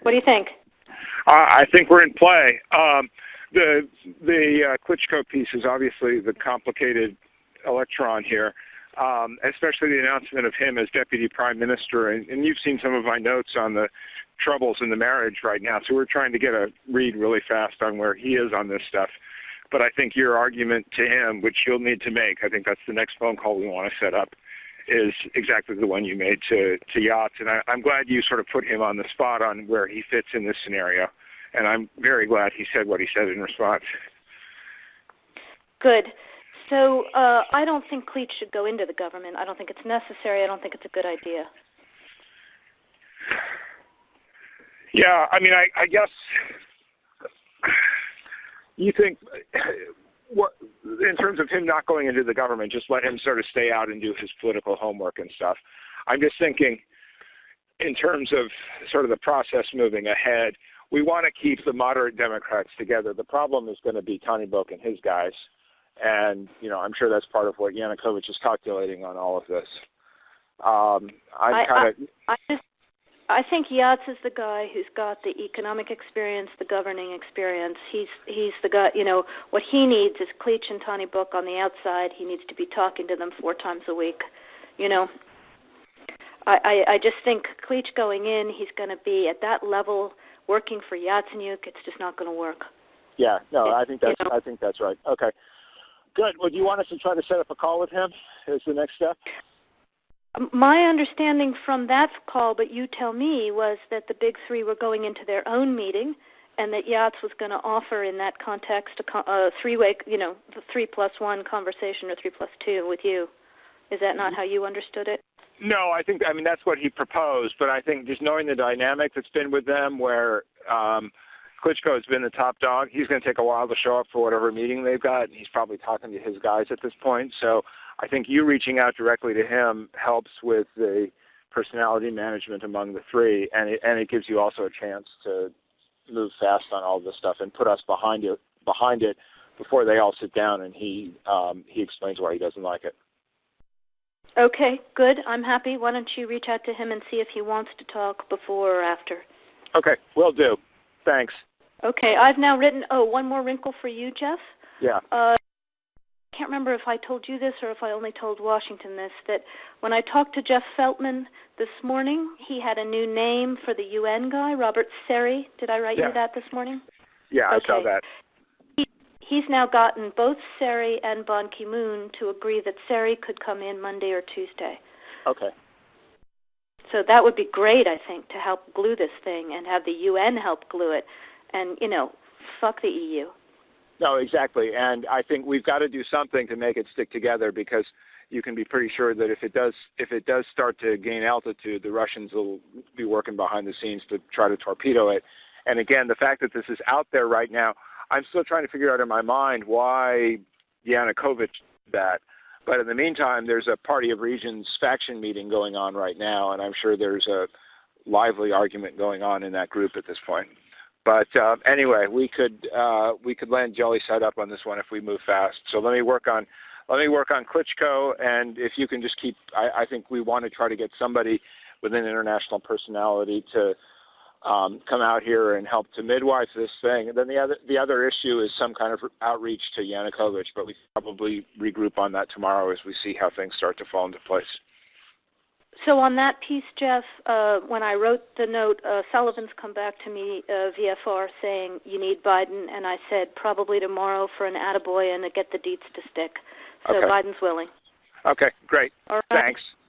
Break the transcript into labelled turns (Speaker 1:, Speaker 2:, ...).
Speaker 1: What do you think?
Speaker 2: I think we're in play. The Klitschko piece is obviously the complicated electron here, especially the announcement of him as deputy prime minister. And you've seen some of my notes on the troubles in the marriage right now, so we're trying to get a read really fast on where he is on this stuff. But I think your argument to him, which you'll need to make, I think that's the next phone call we want to set up, is exactly the one you made to Yachts. And I'm glad you sort of put him on the spot on where he fits in this scenario. And I'm very glad he said what he said in response.
Speaker 1: Good. So I don't think Klitsch should go into the government. I don't think it's necessary. I don't think it's a good idea.
Speaker 2: Yeah, I mean, I guess you think, in terms of him not going into the government, just let him sort of stay out and do his political homework and stuff. I'm just thinking in terms of sort of the process moving ahead, we want to keep the moderate Democrats together. The problem is going to be Tony Book and his guys. And, you know, I'm sure that's part of what Yanukovych is calculating on all of this.
Speaker 1: I think Yachts is the guy who's got the economic experience, the governing experience. He's the guy, you know, what he needs is Klitsch and Tony Book on the outside. He needs to be talking to them 4 times a week, you know. I just think Klitsch going in, he's going to be at that level working for Yatsenyuk. It's just not going to work.
Speaker 2: Yeah, no, I think that's right. Okay. Good. Well, do you want us to try to set up a call with him as the next step?
Speaker 1: My understanding from that call, but you tell me, was that the big three were going into their own meeting and that Yachts was going to offer in that context a three-way, you know, the 3+1 conversation or 3+2 with you. Is that not how you understood it?
Speaker 2: No, I mean, that's what he proposed, but I think just knowing the dynamic that's been with them where Klitschko has been the top dog, he's going to take a while to show up for whatever meeting they've got, and he's probably talking to his guys at this point. So I think you reaching out directly to him helps with the personality management among the three, and it gives you also a chance to move fast on all this stuff and put us behind it before they all sit down and he explains why he doesn't like it.
Speaker 1: Okay, good. I'm happy. Why don't you reach out to him and see if he wants to talk before or after?
Speaker 2: Okay, will do. Thanks.
Speaker 1: Okay, I've now written, one more wrinkle for you, Jeff.
Speaker 2: Yeah.
Speaker 1: I can't remember if I told you this or if I only told Washington this, that when I talked to Jeff Feltman this morning, he had a new name for the UN guy, Robert Seri. Did I write you that this morning?
Speaker 2: Yeah,
Speaker 1: okay.
Speaker 2: I saw that.
Speaker 1: He's now gotten both Seri and Ban Ki-moon to agree that Seri could come in Monday or Tuesday.
Speaker 2: Okay.
Speaker 1: So that would be great, I think, to help glue this thing and have the UN help glue it. And, you know, fuck the EU.
Speaker 2: No, exactly. And I think we've got to do something to make it stick together, because you can be pretty sure that if it does start to gain altitude, the Russians will be working behind the scenes to try to torpedo it. And again, the fact that this is out there right now, I'm still trying to figure out in my mind why Yanukovych did that. But in the meantime, there's a Party of Regions faction meeting going on right now, and I'm sure there's a lively argument going on in that group at this point. But anyway, we could land jelly side up on this one if we move fast. So let me work on Klitschko, and if you can just keep, I think we want to try to get somebody with an international personality to come out here and help to midwife this thing. And then the other issue is some kind of outreach to Yanukovych, but we probably regroup on that tomorrow as we see how things start to fall into place.
Speaker 1: So on that piece, Jeff, when I wrote the note, Sullivan's come back to me, VFR, saying you need Biden, and I said probably tomorrow for an attaboy and to get the deets to stick. So okay. Biden's willing.
Speaker 2: Okay, great.
Speaker 1: All right.
Speaker 2: Thanks.